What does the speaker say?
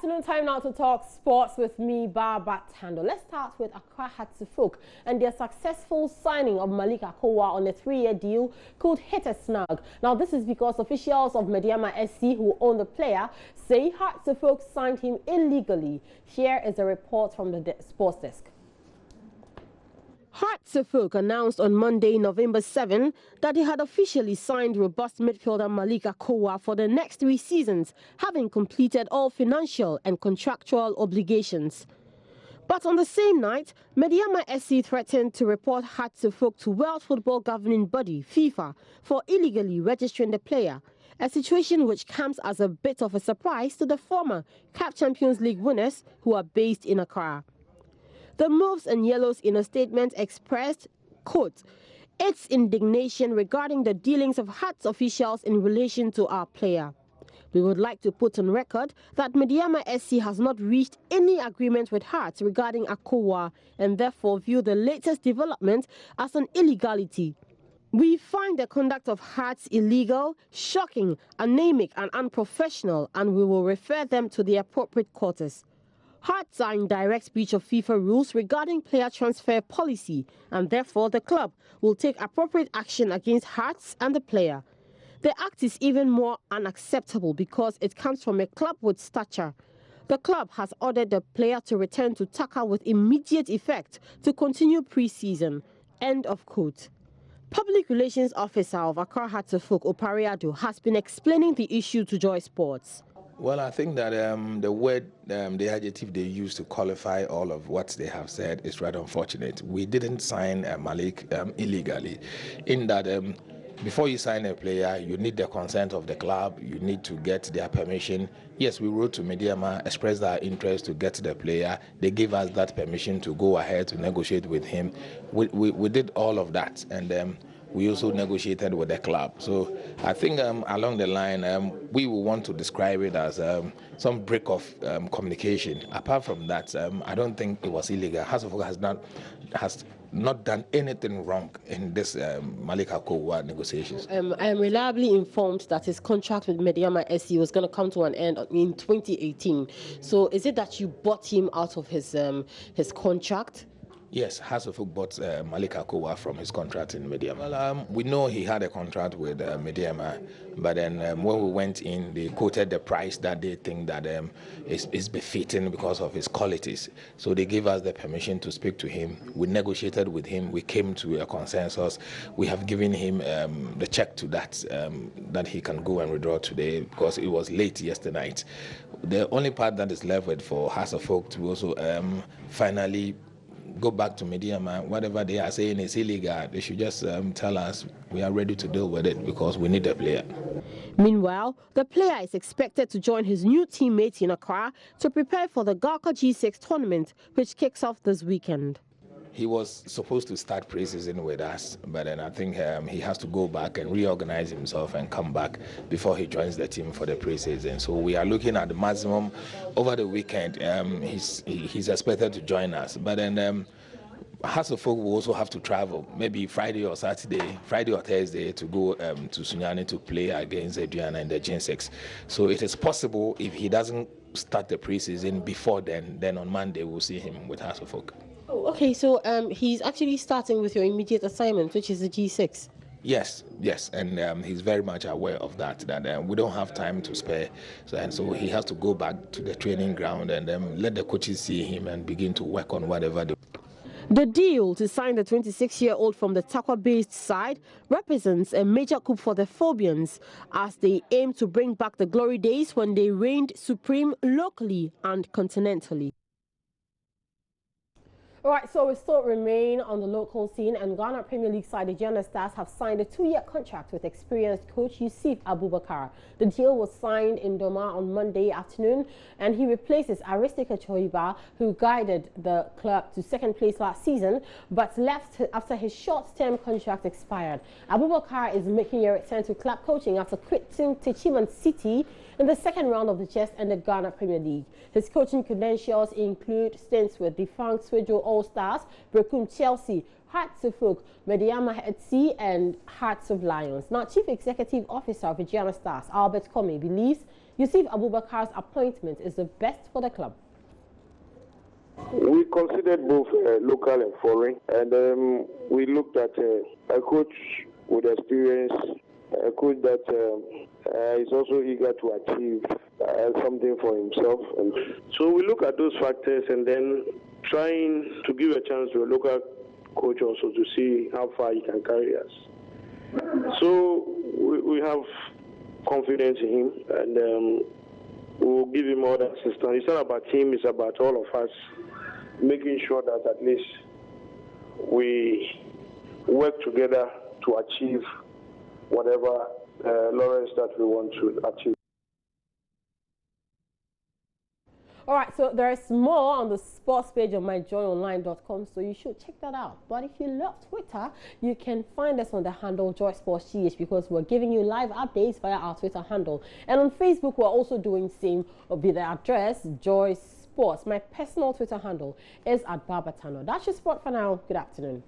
afternoon, time now to talk sports with me, Baba Tando. Let's start with Accra Hatsufuk and their successful signing of Malik Akowuah on a 3-year deal could hit a snag. Now, this is because officials of Medeama SC who own the player say Hatsufuk signed him illegally. Here is a report from the sports desk. Hatsufuk announced on Monday, November 7, that he had officially signed robust midfielder Malik Akowuah for the next 3 seasons, having completed all financial and contractual obligations. But on the same night, Medeama SC threatened to report Hatsufuk to World Football Governing Body, FIFA, for illegally registering the player, a situation which comes as a bit of a surprise to the former CAF Champions League winners who are based in Accra. The Moves and Yellows in a statement expressed, quote, its indignation regarding the dealings of Hearts officials in relation to our player. We would like to put on record that Medeama SC has not reached any agreement with Hearts regarding Akowuah and therefore view the latest development as an illegality. We find the conduct of Hearts illegal, shocking, anemic and unprofessional, and we will refer them to the appropriate quarters. Hearts are in direct breach of FIFA rules regarding player transfer policy, and therefore the club will take appropriate action against Hearts and the player. The act is even more unacceptable because it comes from a club with stature. The club has ordered the player to return to Taka with immediate effect to continue pre-season. End of quote. Public Relations Officer of Accra Hatsufuk, Opariado, has been explaining the issue to Joy Sports. Well, I think that the word, the adjective they use to qualify all of what they have said is rather unfortunate. We didn't sign Malik illegally, in that before you sign a player, you need the consent of the club, you need to get their permission. Yes, we wrote to Medeama, expressed our interest to get the player. They gave us that permission to go ahead to negotiate with him. We did all of that, and we also negotiated with the club. So I think along the line, we will want to describe it as some break of communication. Apart from that, I don't think it was illegal. Hatsufuk has not done anything wrong in this Malik Akowuah negotiations. I am reliably informed that his contract with Medeama SC was going to come to an end in 2018. So is it that you bought him out of his contract? Yes, Hatsufuk bought Malik Akowuah from his contract in Medeama. Well, we know he had a contract with Medeama, but then when we went in, they quoted the price that they think that is befitting because of his qualities. So they gave us the permission to speak to him. We negotiated with him. We came to a consensus. We have given him the check to that he can go and withdraw today because it was late yesterday night. The only part that is left with for Hatsufuk to also finally go back to Medeama. Whatever they are saying is illegal, they should just tell us we are ready to deal with it because we need a player. Meanwhile, the player is expected to join his new teammates in Accra to prepare for the Galka G6 tournament, which kicks off this weekend. He was supposed to start pre-season with us, but then I think he has to go back and reorganize himself and come back before he joins the team for the pre-season. So we are looking at the maximum over the weekend. He's expected to join us, but then Hatsufuk will also have to travel, maybe Friday or Thursday, to go to Sunyani to play against Adriana in the Gen 6. So it is possible if he doesn't start the pre-season before then on Monday we'll see him with Hatsufuk. Oh, okay, so he's actually starting with your immediate assignment, which is the G6. Yes, and he's very much aware of that we don't have time to spare. So he has to go back to the training ground and let the coaches see him and begin to work on whatever they. The deal to sign the 26-year-old from the Takwa-based side represents a major coup for the Phobians as they aim to bring back the glory days when they reigned supreme locally and continentally. All right, so we still remain on the local scene, and Ghana Premier League side, the Giant Stars, have signed a 2-year contract with experienced coach Yusuf Abubakar. The deal was signed in Doma on Monday afternoon, and he replaces Aristika Choiba, who guided the club to second place last season, but left after his short-term contract expired. Abubakar is making a return to club coaching after quitting Techiman City in the second round of the just-ended Ghana Premier League. His coaching credentials include stints with defunct Swejo All-Stars, Brekum Chelsea, Hatsufuk, Medeama FC, and Hearts of Lions. Now, Chief Executive Officer of the Giant Stars, Albert Comey, believes Yusuf Abubakar's appointment is the best for the club? We considered both local and foreign, and we looked at a coach with experience, a coach that is also eager to achieve something for himself. And so we look at those factors and then trying to give a chance to a local coach also to see how far he can carry us. So we have confidence in him, and we'll give him all the assistance. It's not about him, it's about all of us, making sure that at least we work together to achieve whatever laurels that we want to achieve. All right, so there is more on the sports page of myjoyonline.com, so you should check that out. But if you love Twitter, you can find us on the handle JoySportsGH, because we're giving you live updates via our Twitter handle. And on Facebook, we're also doing the same with the address Joy Sports. My personal Twitter handle is @Barbatano. That's your sport for now. Good afternoon.